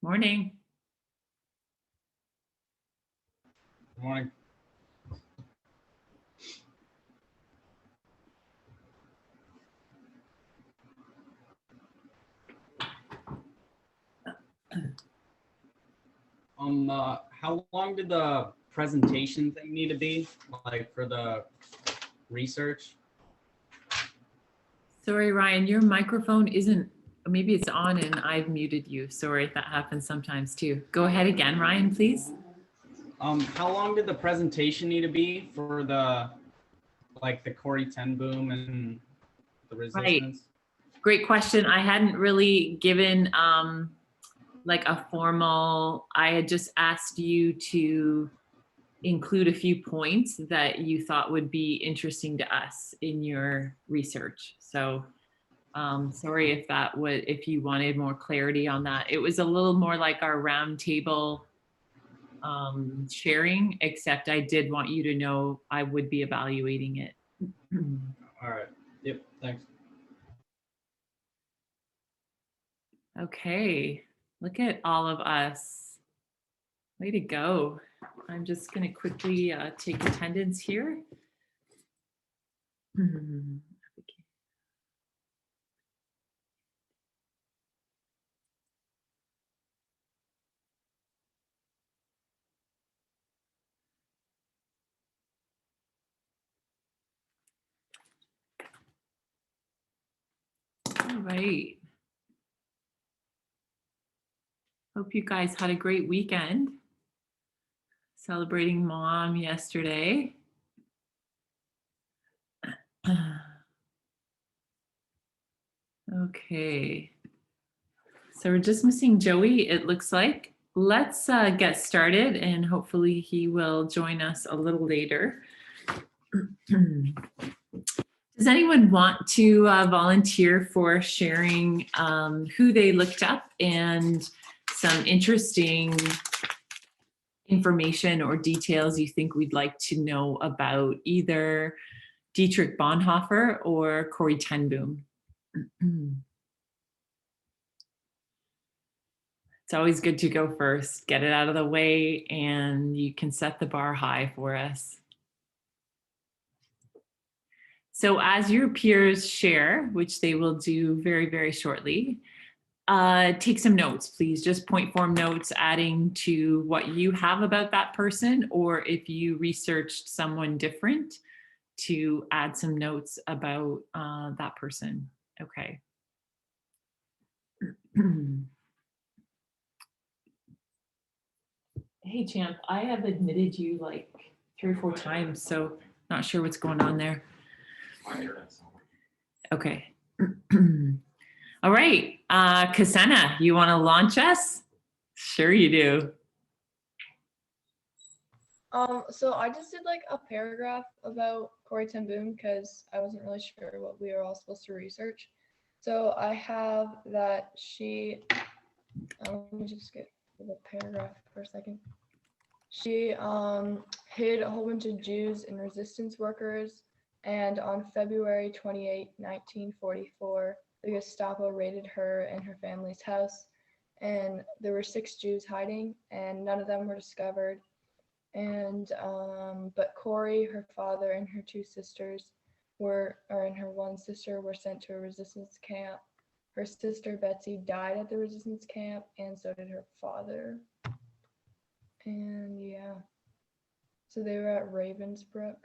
Morning. Good morning. How long did the presentation thing need to be, like for the research? Sorry, Ryan, your microphone isn't, maybe it's on and I've muted you. Sorry, that happens sometimes too. Go ahead again, Ryan, please. How long did the presentation need to be for the, like the Corey ten Boom and the resistance? Right. Great question. I hadn't really given like a formal, I had just asked you to include a few points that you thought would be interesting to us in your research. So sorry if that would, if you wanted more clarity on that. It was a little more like our roundtable sharing, except I did want you to know I would be evaluating it. All right. Yep. Thanks. Okay, look at all of us. Way to go. I'm just going to quickly take attendance here. All right. Hope you guys had a great weekend. Celebrating Mom yesterday. Okay. So we're just missing Joey, it looks like. Let's get started and hopefully he will join us a little later. Does anyone want to volunteer for sharing who they looked up and some interesting information or details you think we'd like to know about either Dietrich Bonhoeffer or Corrie ten Boom? It's always good to go first, get it out of the way, and you can set the bar high for us. So as your peers share, which they will do very, very shortly, take some notes, please. Just point form notes adding to what you have about that person, or if you researched someone different, to add some notes about that person. Okay. Hey, Champ, I have admitted you like 3 or 4 times, so not sure what's going on there. Okay. All right, Kasena, you want to launch us? Sure you do. So I just did like a paragraph about Corrie ten Boom because I wasn't really sure what we were all supposed to research. So I have that she, let me just get the paragraph for a second. She hid a whole bunch of Jews and resistance workers, and on February 28, 1944, the Gestapo raided her and her family's house, and there were 6 Jews hiding, and none of them were discovered. And but Corrie, her father, and her 2 sisters and her 1 sister were sent to a resistance camp. Her sister Betsy died at the resistance camp, and so did her father. And yeah, so they were at Ravensbrück,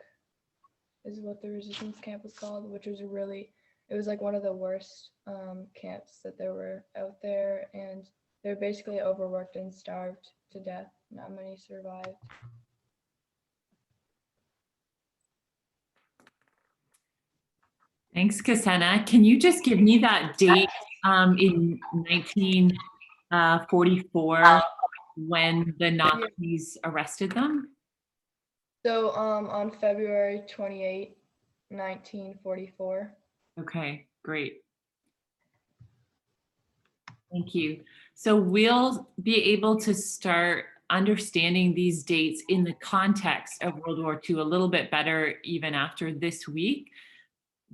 is what the resistance camp was called, which was it was like one of the worst camps that there were out there, and they were basically overworked and starved to death. Not many survived. Thanks, Kasena. Can you just give me that date in 1944 when the Nazis arrested them? So on February 28, 1944. Okay, great. Thank you. So we'll be able to start understanding these dates in the context of World War II a little bit better even after this week.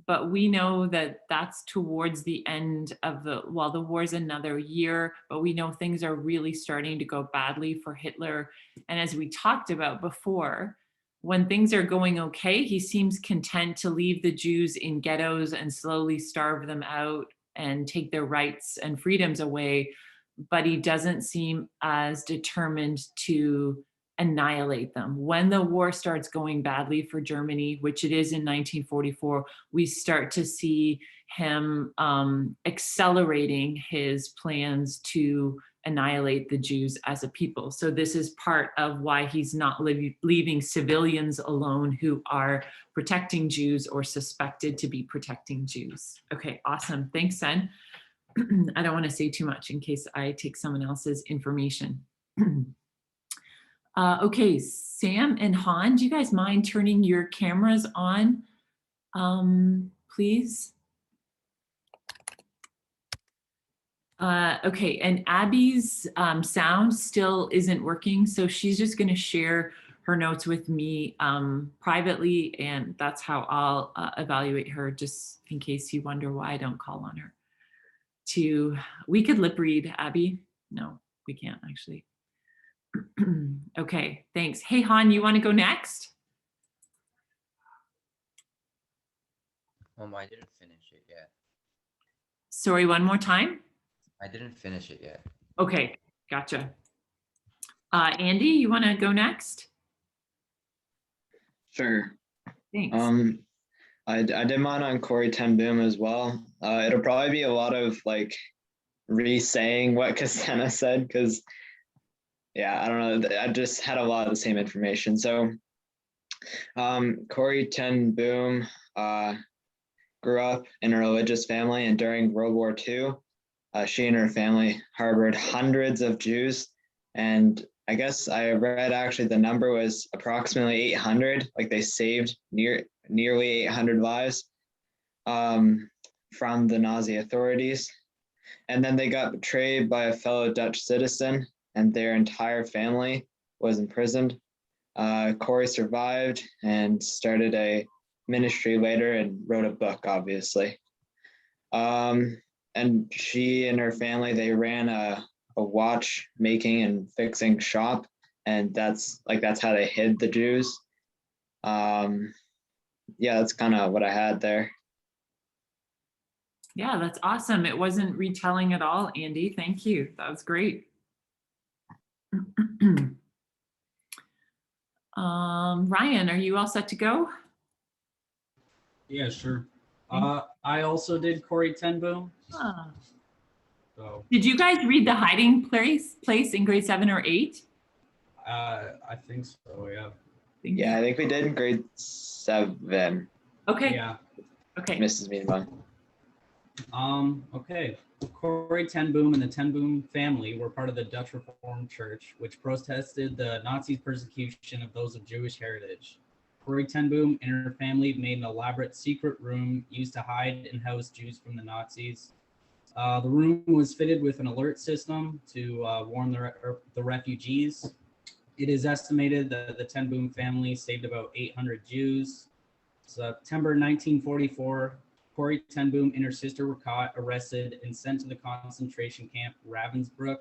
but we know that that's towards the end of well, the war's another year, but we know things are really starting to go badly for Hitler. And as we talked about before, when things are going okay, he seems content to leave the Jews in ghettos and slowly starve them out and take their rights and freedoms away. But he doesn't seem as determined to annihilate them. When the war starts going badly for Germany, which it is in 1944, we start to see him accelerating his plans to annihilate the Jews as a people. So this is part of why he's not leaving civilians alone who are protecting Jews or suspected to be protecting Jews. Okay, awesome. Thanks, Sen. I don't want to say too much in case I take someone else's information. Okay, Sam and Han, do you guys mind turning your cameras on, please? Okay, and Abby's sound still isn't working, so she's just going to share her notes with me privately, and that's how I'll evaluate her, just in case you wonder why I don't call on her. We could lip read, Abby. No, we can't actually. Okay, thanks. Hey, Han, you want to go next? I didn't finish it yet. Sorry, one more time. I didn't finish it yet. Okay, gotcha. Andy, you want to go next? Sure. Thanks. I did mine on Corrie ten Boom as well. It'll probably be a lot of like re-saying what Cassena said, because yeah, I don't know, I just had a lot of the same information. So Corrie ten Boom grew up in a religious family, and during World War II, she and her family harbored hundreds of Jews. And I guess I read actually the number was approximately 800, like they saved nearly 800 lives from the Nazi authorities. And then they got betrayed by a fellow Dutch citizen, and their entire family was imprisoned. Corrie survived and started a ministry later and wrote a book, obviously. And she and her family, they ran a watch making and fixing shop, and that's how they hid the Jews. Yeah, that's kind of what I had there. Yeah, that's awesome. It wasn't retelling at all, Andy. Thank you. That was great. Ryan, are you all set to go? Yeah, sure. I also did Corrie ten Boom. Ah. So Did you guys read The Hiding Place in grade 7 or 8? I think so, yeah. Yeah, I think we did in grade 7. Okay. Yeah. Okay. Mrs. Meadman. Okay. Corrie ten Boom and the ten Boom family were part of the Dutch Reformed Church, which protested the Nazis' persecution of those of Jewish heritage. Corrie ten Boom and her family made an elaborate secret room used to hide and house Jews from the Nazis. The room was fitted with an alert system to warn the refugees. It is estimated that the ten Boom family saved about 800 Jews. September 1944, Corrie ten Boom and her sister were caught, arrested, and sent to the concentration camp Ravensbrück.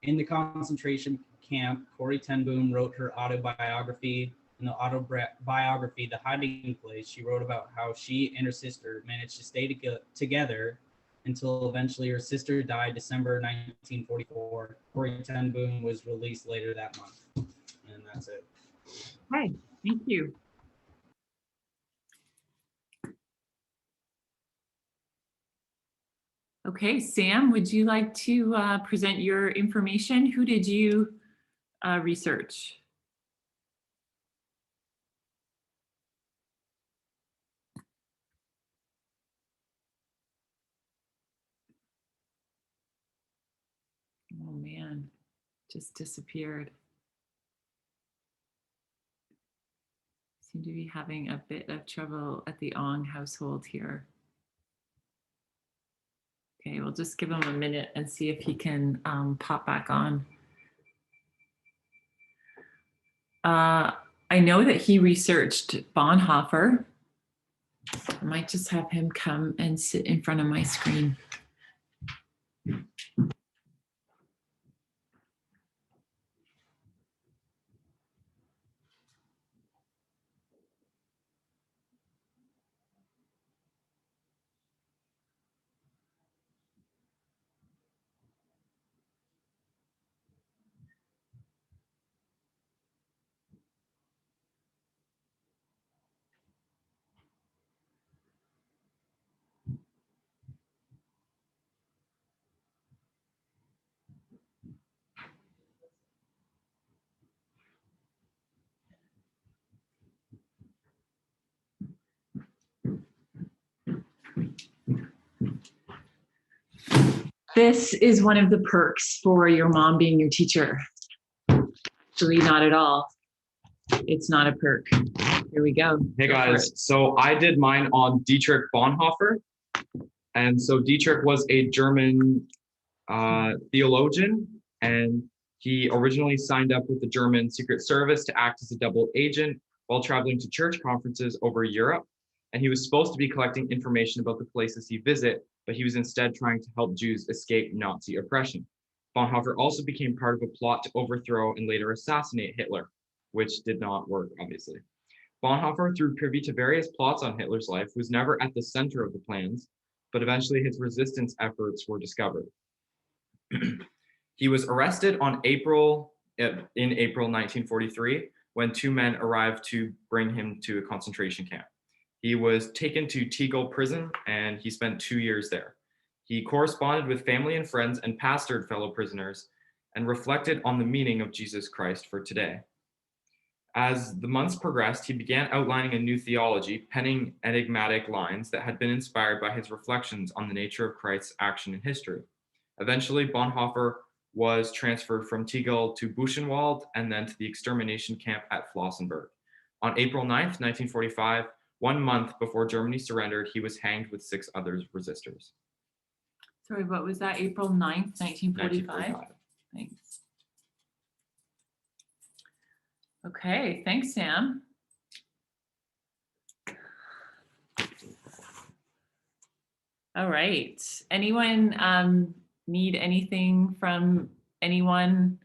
In the concentration camp, Corrie ten Boom wrote her autobiography. In the autobiography, The Hiding Place, she wrote about how she and her sister managed to stay together until eventually her sister died December 1944. Corrie ten Boom was released later that month. And that's it. Okay, thank you. Okay, Sam, would you like to present your information? Who did you research? Oh man, just disappeared. Seem to be having a bit of trouble at the Ong household here. Okay, we'll just give him a minute and see if he can pop back on. I know that he researched Bonhoeffer. I might just have him come and sit in front of my screen. This is one of the perks for your mom being your teacher. Actually, not at all. It's not a perk. Here we go. Hey Go for guys, it. so I did mine on Dietrich Bonhoeffer. And so Dietrich was a German theologian, and he originally signed up with the German Secret Service to act as a double agent while traveling to church conferences over Europe. And he was supposed to be collecting information about the places he visited, but he was instead trying to help Jews escape Nazi oppression. Bonhoeffer also became part of a plot to overthrow and later assassinate Hitler, which did not work, obviously. Bonhoeffer, through privy to various plots on Hitler's life, was never at the center of the plans, but eventually his resistance efforts were discovered. He was arrested in April 1943 when two men arrived to bring him to a concentration camp. He was taken to Tegel prison and he spent 2 years there. He corresponded with family and friends and pastored fellow prisoners and reflected on the meaning of Jesus Christ for today. As the months progressed, he began outlining a new theology, penning enigmatic lines that had been inspired by his reflections on the nature of Christ's action in history. Eventually, Bonhoeffer was transferred from Tegel to Buchenwald and then to the extermination camp at Flossenburg. On April 9th, 1945, 1 month before Germany surrendered, he was hanged with 6 other resistors. Sorry, what was that? April 9th, 1945? 1945. Thanks. Okay, thanks, Sam. All right. Anyone need anything from anyone?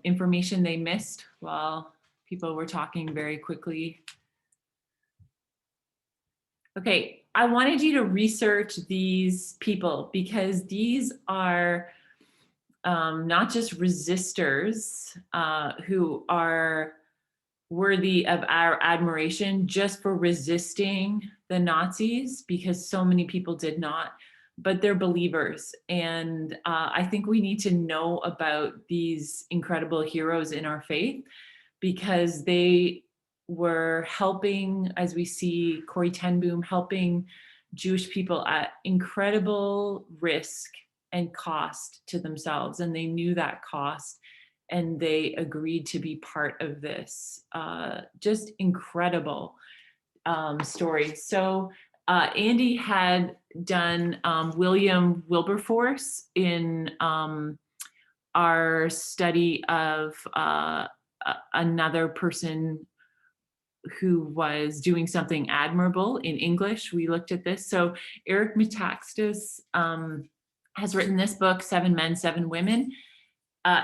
Information they missed while people were talking very quickly? Okay, I wanted you to research these people because these are not just resistors who are worthy of our admiration just for resisting the Nazis, because so many people did not, but they're believers. And I think we need to know about these incredible heroes in our faith because they were helping, as we see Corrie ten Boom, helping Jewish people at incredible risk and cost to themselves. And they knew that cost and they agreed to be part of this. Just incredible stories. So Andy had done William Wilberforce in our study of another person who was doing something admirable in English. We looked at this. So Eric Metaxas has written this book, 7 Men, 7 Women.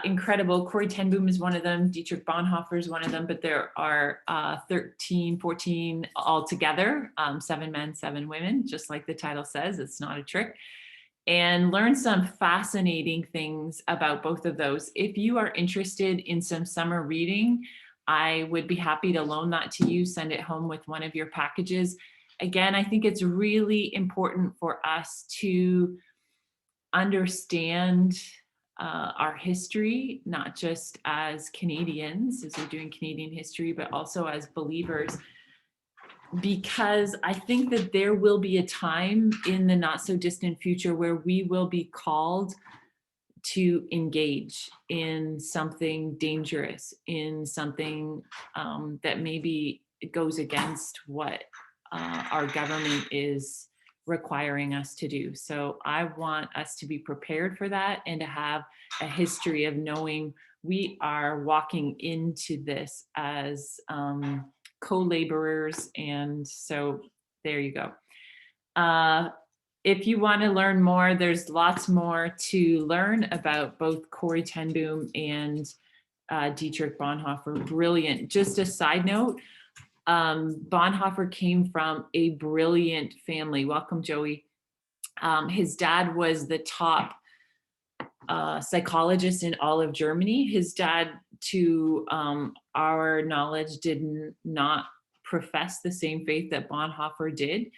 Incredible. Corrie ten Boom is one of them. Dietrich Bonhoeffer is one of them, but there are 13, 14 altogether, 7 Men, 7 Women, just like the title says, it's not a trick. And learn some fascinating things about both of those. If you are interested in some summer reading, I would be happy to loan that to you, send it home with one of your packages. Again, I think it's really important for us to understand our history, not just as Canadians, as we're doing Canadian history, but also as believers, because I think that there will be a time in the not so distant future where we will be called to engage in something dangerous, in something that maybe goes against what our government is requiring us to do. So I want us to be prepared for that and to have a history of knowing we are walking into this as co-laborers. And so there you go. If you want to learn more, there's lots more to learn about both Corrie ten Boom and Dietrich Bonhoeffer. Brilliant. Just a side note, Bonhoeffer came from a brilliant family. Welcome, Joey. His dad was the top psychologist in all of Germany. His dad, to our knowledge, did not profess the same faith that Bonhoeffer did.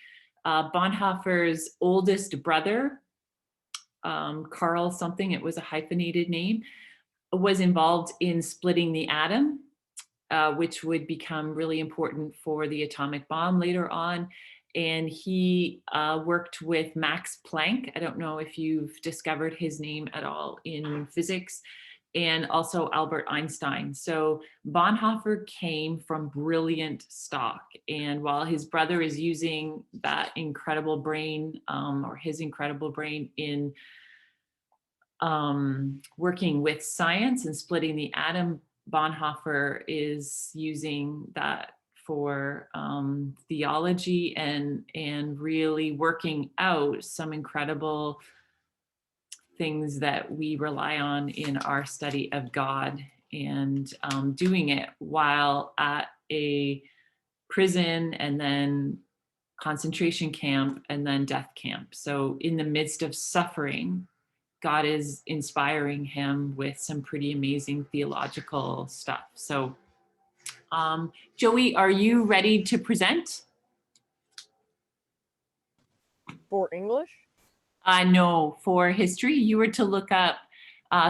Bonhoeffer's oldest brother, Carl something, it was a hyphenated name, was involved in splitting the atom, which would become really important for the atomic bomb later on. And he worked with Max Planck. I don't know if you've discovered his name at all in physics, and also Albert Einstein. So Bonhoeffer came from brilliant stock. And while his brother is using that incredible brain, or his incredible brain in working with science and splitting the atom, Bonhoeffer is using that for theology and really working out some incredible things that we rely on in our study of God, and doing it while at a prison and then concentration camp and then death camp. So in the midst of suffering, God is inspiring him with some pretty amazing theological stuff. So Joey, are you ready to present? For English? No, for history. You were to look up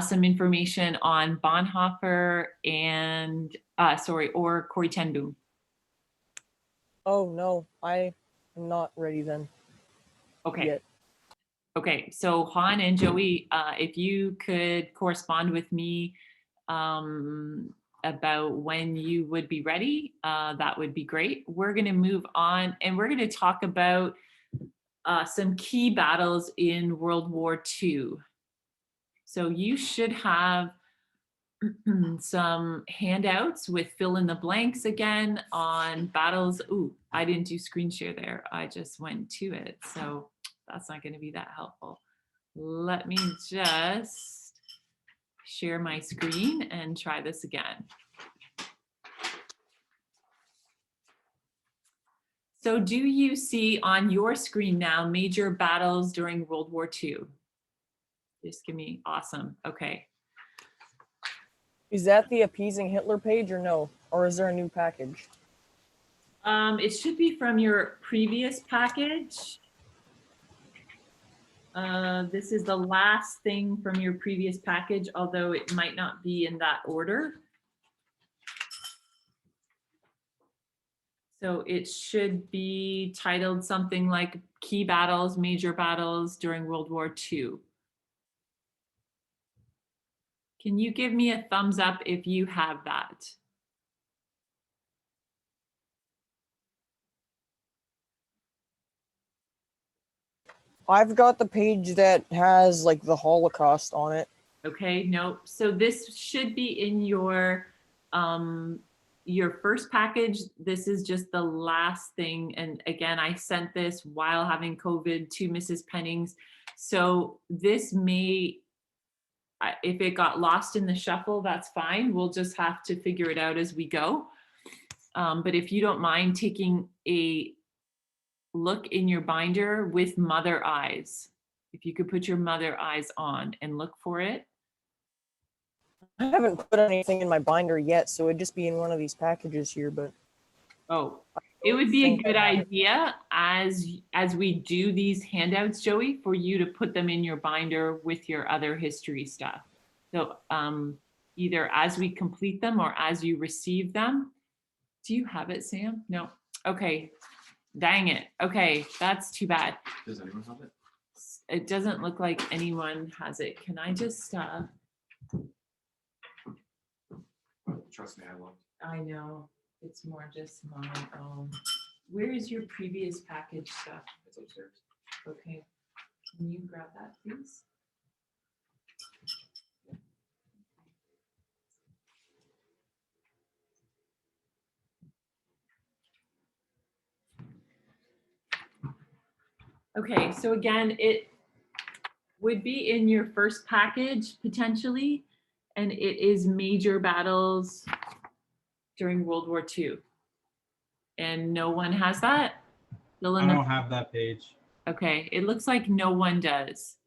some information on Bonhoeffer and, or Corrie ten Boom. Oh no, I am not ready then. Okay. Yet. Okay, so Han and Joey, if you could correspond with me about when you would be ready, that would be great. We're going to move on, and we're going to talk about some key battles in World War II. So you should have some handouts with fill in the blanks again on battles. Ooh, I didn't do screen share there. I just went to it. So that's not going to be that helpful. Let me just share my screen and try this again. So do you see on your screen now major battles during World War II? Just give me, awesome, okay. Is that the appeasing Hitler page or no? Or is there a new package? It should be from your previous package. This is the last thing from your previous package, although it might not be in that order. So it should be titled something like Key Battles, Major Battles during World War II. Can you give me a thumbs up if you have that? I've got the page that has like the Holocaust on it. Okay, no, so this should be in your first package. This is just the last thing. And again, I sent this while having COVID to Mrs. Pennings. So this may, if it got lost in the shuffle, that's fine. We'll just have to figure it out as we go. But if you don't mind taking a look in your binder with mother eyes, if you could put your mother eyes on and look for it. I haven't put anything in my binder yet, so it'd just be in one of these packages here, but Oh, it would be a good idea as we do these handouts, Joey, for you to put them in your binder with your other history stuff. So either as we complete them or as you receive them. Do you have it, Sam? No. Okay. Dang it. Okay, that's too bad. Does anyone have it? It doesn't look like anyone has it. Can I just Trust me, I won't. I know, it's more just my own. Where is your previous package stuff? It's upstairs. Okay, can you grab that, please? Okay, so again, it would be in your first package potentially, and it is major battles during World War II. And no one has that? Fill in I the- don't have that page. Okay, it looks like no one does.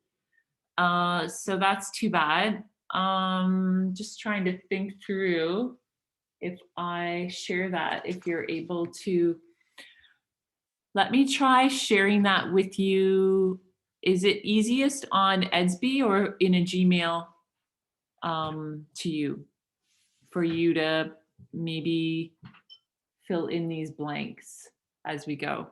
So that's too bad. Just trying to think through if I share that, if you're able to. Let me try sharing that with you. Is it easiest on Edsby or in a Gmail to you? For you to maybe fill in these blanks as we go.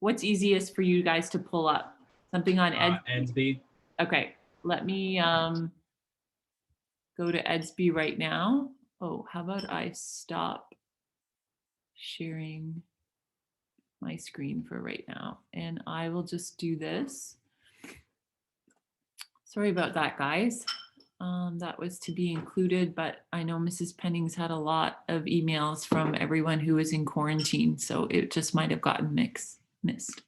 What's easiest for you guys to pull up? Something on Ed? Edsby. Okay, let me go to Edsby right now. Oh, how about I stop sharing my screen for right now, and I will just do this. Sorry about that, guys. That was to be included, but I know Mrs. Pennings had a lot of emails from everyone who was in quarantine, so it just might have gotten missed.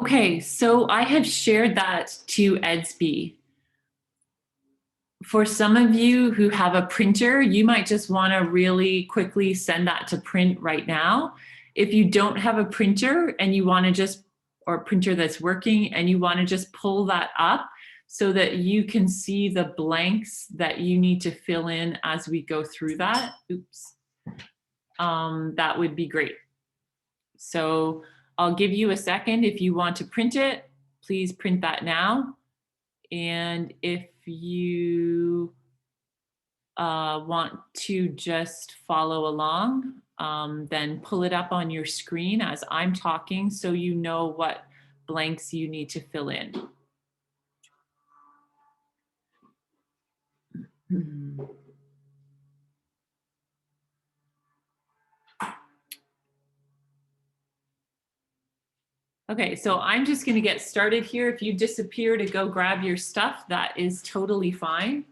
Okay, so I have shared that to Edsby. For some of you who have a printer, you might just want to really quickly send that to print right now. If you don't have a printer and you want to just, or a printer that's working and you want to just pull that up so that you can see the blanks that you need to fill in as we go through that. Oops. That would be great. So I'll give you a second. If you want to print it, please print that now. And if you want to just follow along, then pull it up on your screen as I'm talking so you know what blanks you need to fill in. Okay, so I'm just going to get started here. If you disappear to go grab your stuff, that is totally fine.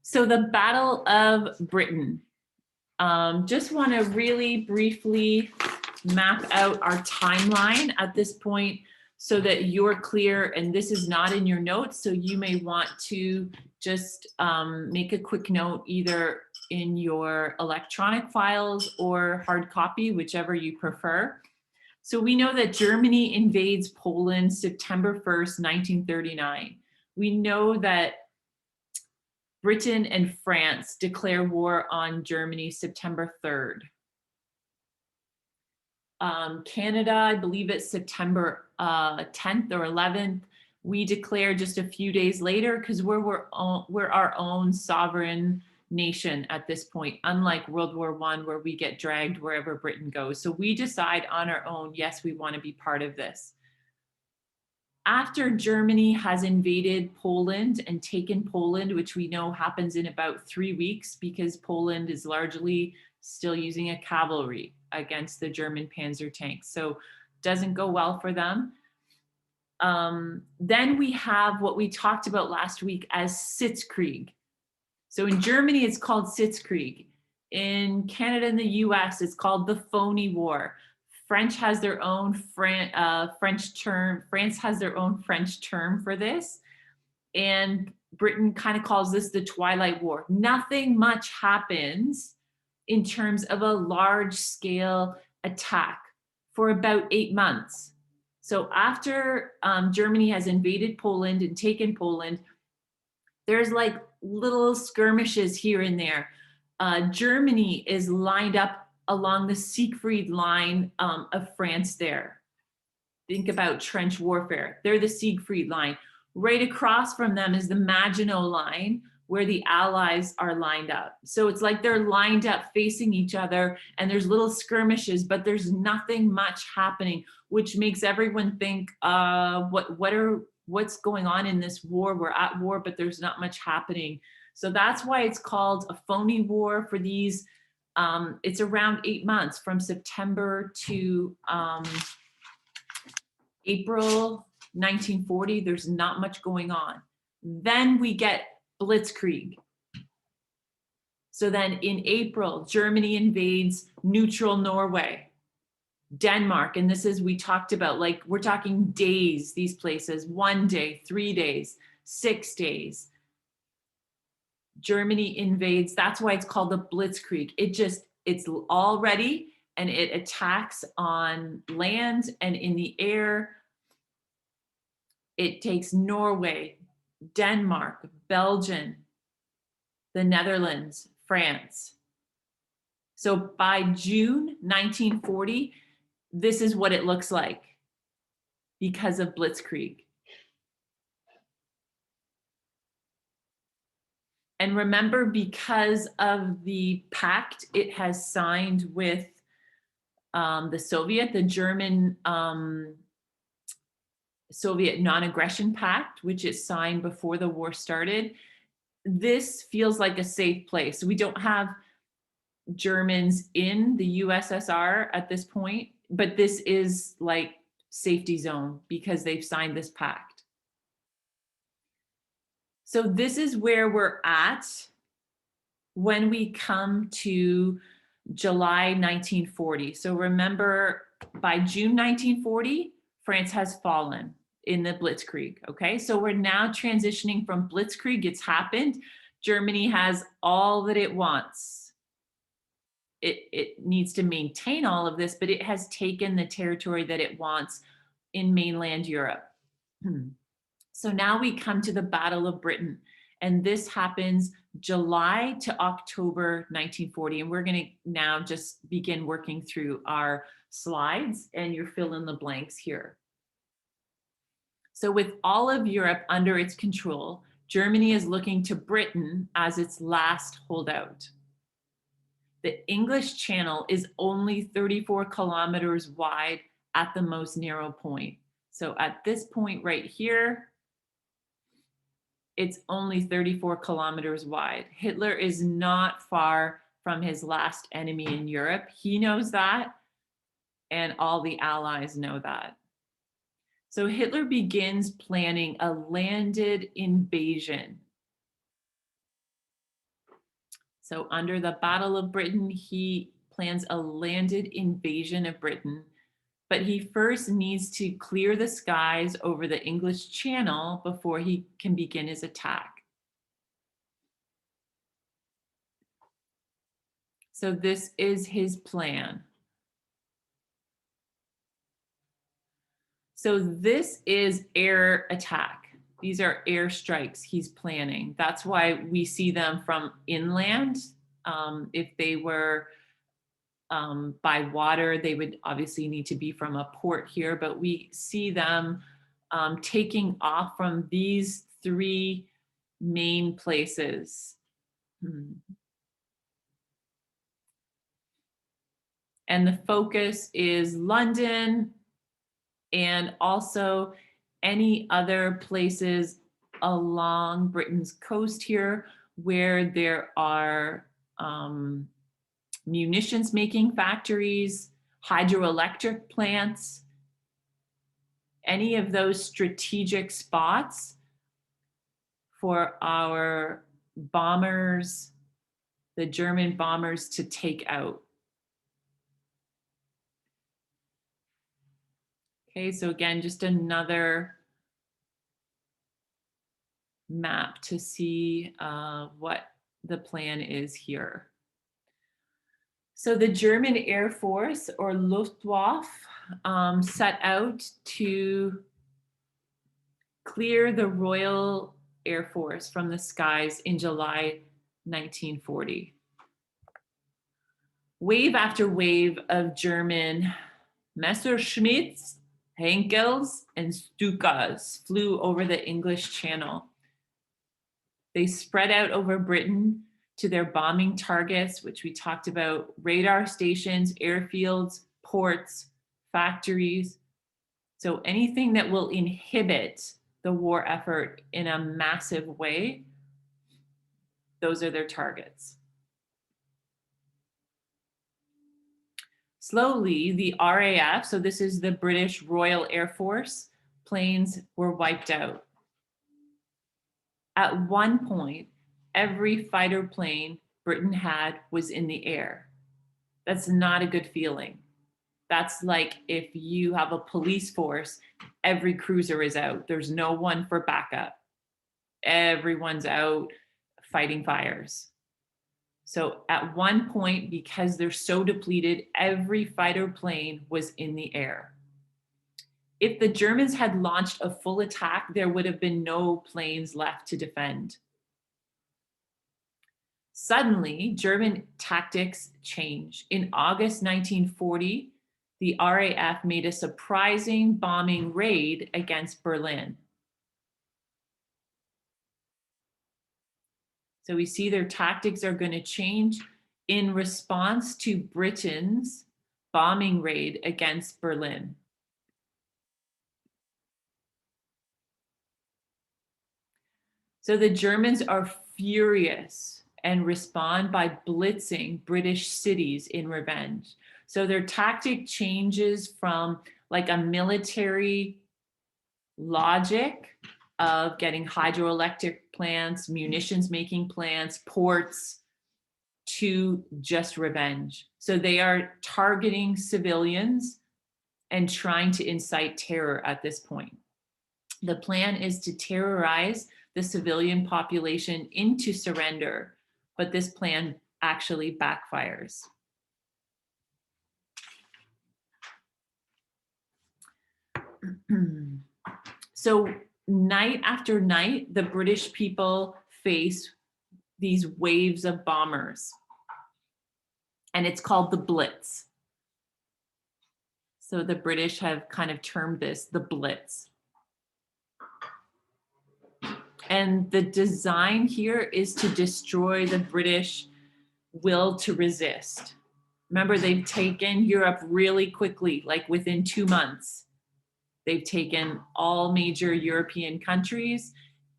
So the Battle of Britain. Just want to really briefly map out our timeline at this point so that you're clear, and this is not in your notes, so you may want to just make a quick note either in your electronic files or hard copy, whichever you prefer. So we know that Germany invades Poland September 1st, 1939. We know that Britain and France declare war on Germany September 3rd. Canada, I believe it's September 10th or 11th. We declare just a few days later because we're our own sovereign nation at this point, unlike World War I, where we get dragged wherever Britain goes. So we decide on our own, yes, we want to be part of this. After Germany has invaded Poland and taken Poland, which we know happens in about 3 weeks because Poland is largely still using a cavalry against the German Panzer tanks. So doesn't go well for them. Then we have what we talked about last week as Sitzkrieg. So in Germany, it's called Sitzkrieg. In Canada and the US, it's called the Phony War. French has their own French term. France has their own French term for this. And Britain kind of calls this the Twilight War. Nothing much happens in terms of a large scale attack for about 8 months. So after Germany has invaded Poland and taken Poland, there's like little skirmishes here and there. Germany is lined up along the Siegfried line of France there. Think about trench warfare. They're the Siegfried line. Right across from them is the Maginot line, where the Allies are lined up. So it's like they're lined up facing each other, and there's little skirmishes, but there's nothing much happening, which makes everyone think, what's going on in this war? We're at war, but there's not much happening. So that's why it's called a phony war for these. It's around 8 months, from September to April 1940. There's not much going on. Then we get Blitzkrieg. So then in April, Germany invades neutral Norway, Denmark, and this is, we talked about, like, we're talking days, these places, 1 day, 3 days, 6 days. Germany invades, that's why it's called the Blitzkrieg. It's all ready, and it attacks on land and in the air. It takes Norway, Denmark, Belgium, the Netherlands, France. So by June 1940, this is what it looks like because of Blitzkrieg. And remember, because of the pact it has signed with the German Soviet non-aggression pact, which it signed before the war started, this feels like a safe place. We don't have Germans in the USSR at this point, but this is like safety zone because they've signed this pact. So this is where we're at when we come to July 1940. So remember, by June 1940, France has fallen in the Blitzkrieg, okay? So we're now transitioning from Blitzkrieg, it's happened. Germany has all that it wants. It needs to maintain all of this, but it has taken the territory that it wants in mainland Europe. So now we come to the Battle of Britain, and this happens July to October 1940. And we're going to now just begin working through our slides, and you're fill in the blanks here. So with all of Europe under its control, Germany is looking to Britain as its last holdout. The English Channel is only 34 kilometers wide at the most narrow point. So at this point right here, it's only 34 kilometers wide. Hitler is not far from his last enemy in Europe. He knows that, and all the Allies know that. So Hitler begins planning a landed invasion. So under the Battle of Britain, he plans a landed invasion of Britain, but he first needs to clear the skies over the English Channel before he can begin his attack. So this is his plan. So this is air attack. These are air strikes he's planning. That's why we see them from inland. If they were by water, they would obviously need to be from a port here, but we see them taking off from these three main places. And the focus is London, and also any other places along Britain's coast here where there are munitions making factories, hydroelectric plants, any of those strategic spots for our bombers, the German bombers, to take out. Okay, so again, just another map to see what the plan is here. So the German Air Force, or Luftwaffe, set out to clear the Royal Air Force from the skies in July 1940. Wave after wave of German Messerschmitts, Henkels, and Stukas flew over the English Channel. They spread out over Britain to their bombing targets, which we talked about: radar stations, airfields, ports, factories. So anything that will inhibit the war effort in a massive way, those are their targets. Slowly, the RAF, so this is the British Royal Air Force, planes were wiped out. At one point, every fighter plane Britain had was in the air. That's not a good feeling. That's like if you have a police force, every cruiser is out. There's no one for backup. Everyone's out fighting fires. So at one point, because they're so depleted, every fighter plane was in the air. If the Germans had launched a full attack, there would have been no planes left to defend. Suddenly, German tactics change. In August 1940, the RAF made a surprising bombing raid against Berlin. So we see their tactics are going to change in response to Britain's bombing raid against Berlin. So the Germans are furious and respond by blitzing British cities in revenge. So their tactic changes from like a military logic of getting hydroelectric plants, munitions making plants, ports, to just revenge. So they are targeting civilians and trying to incite terror at this point. The plan is to terrorize the civilian population into surrender, but this plan actually backfires. So night after night, the British people face these waves of bombers, and it's called the Blitz. So the British have kind of termed this the Blitz. And the design here is to destroy the British will to resist. Remember, they've taken Europe really quickly, like within 2 months. They've taken all major European countries,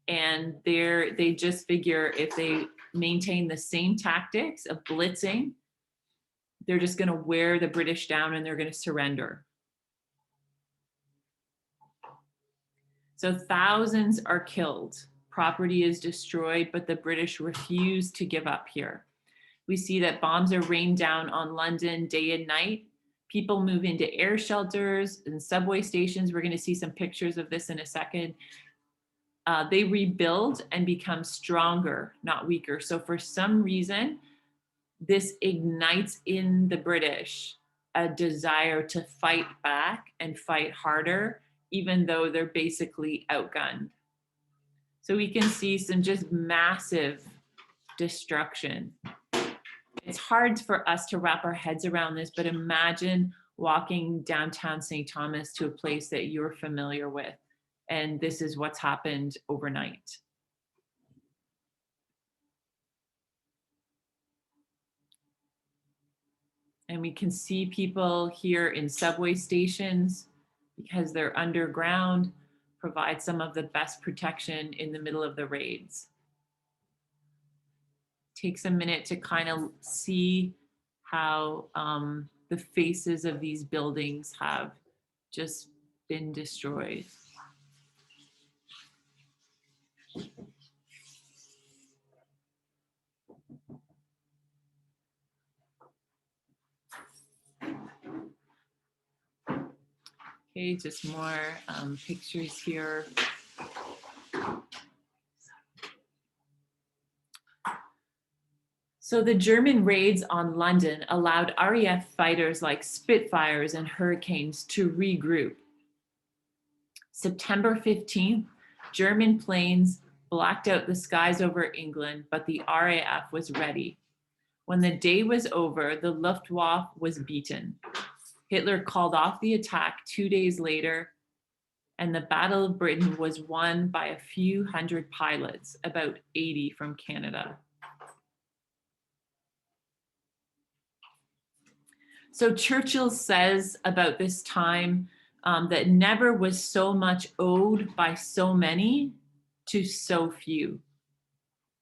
and they just figure if they maintain the same tactics of blitzing, they're just going to wear the British down and they're going to surrender. So thousands are killed. Property is destroyed, but the British refuse to give up here. We see that bombs are rained down on London day and night. People move into air shelters and subway stations. We're going to see some pictures of this in a second. They rebuild and become stronger, not weaker. So for some reason, this ignites in the British a desire to fight back and fight harder, even though they're basically outgunned. So we can see some just massive destruction. It's hard for us to wrap our heads around this, but imagine walking downtown St. Thomas to a place that you're familiar with, and this is what's happened overnight. And we can see people here in subway stations, because they're underground, provide some of the best protection in the middle of the raids. Takes a minute to kind of see how the faces of these buildings have just been destroyed. Okay, just more pictures here. So the German raids on London allowed RAF fighters like Spitfires and Hurricanes to regroup. September 15th, German planes blacked out the skies over England, but the RAF was ready. When the day was over, the Luftwaffe was beaten. Hitler called off the attack 2 days later, and the Battle of Britain was won by a few hundred pilots, about 80 from Canada. So Churchill says about this time that never was so much owed by so many to so few.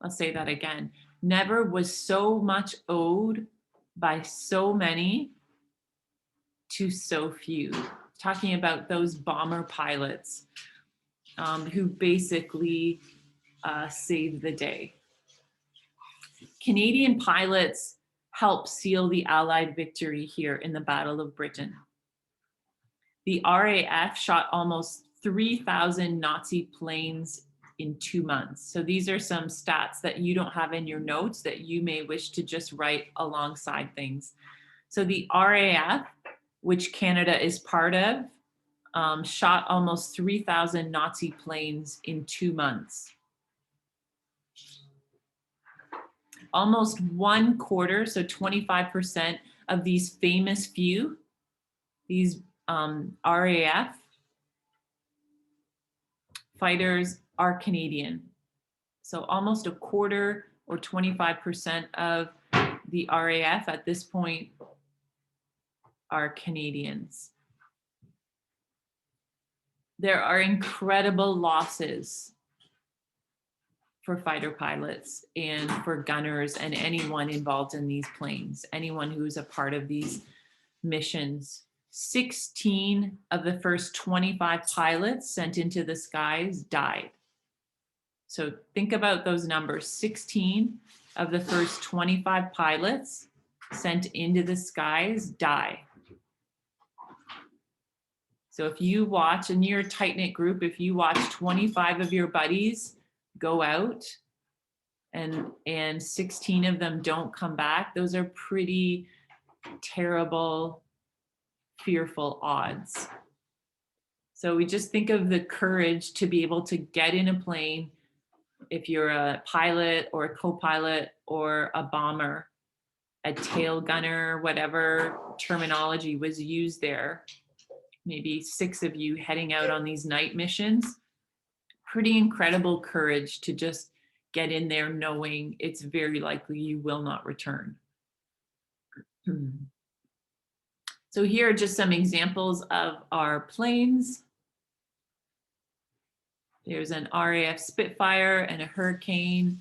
I'll say that again. Never was so much owed by so many to so few. Talking about those bomber pilots who basically saved the day. Canadian pilots helped seal the Allied victory here in the Battle of Britain. The RAF shot almost 3,000 Nazi planes in 2 months. So these are some stats that you don't have in your notes that you may wish to just write alongside things. So the RAF, which Canada is part of, shot almost 3,000 Nazi planes in 2 months. Almost 1/4, so 25% of these famous few, these RAF fighters are Canadian. So almost 1/4 or 25% of the RAF at this point are Canadians. There are incredible losses for fighter pilots and for gunners and anyone involved in these planes, anyone who's a part of these missions. 16 of the first 25 pilots sent into the skies died. So think about those numbers. 16 of the first 25 pilots sent into the skies die. So if you watch, and you're a tight-knit group, if you watch 25 of your buddies go out and 16 of them don't come back, those are pretty terrible, fearful odds. So we just think of the courage to be able to get in a plane, if you're a pilot or a co-pilot or a bomber, a tail gunner, whatever terminology was used there, maybe 6 of you heading out on these night missions. Pretty incredible courage to just get in there knowing it's very likely you will not return. So here are just some examples of our planes. There's an RAF Spitfire and a Hurricane.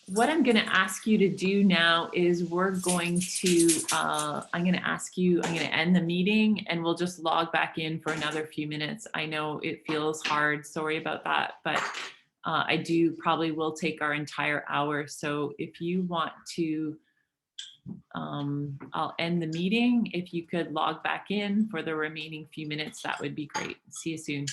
What I'm going to ask you to do now is we're going to, I'm going to end the meeting and we'll just log back in for another few minutes. I know it feels hard, sorry about that, but I do probably will take our entire hour. So if you want to, I'll end the meeting. If you could log back in for the remaining few minutes, that would be great. See you soon.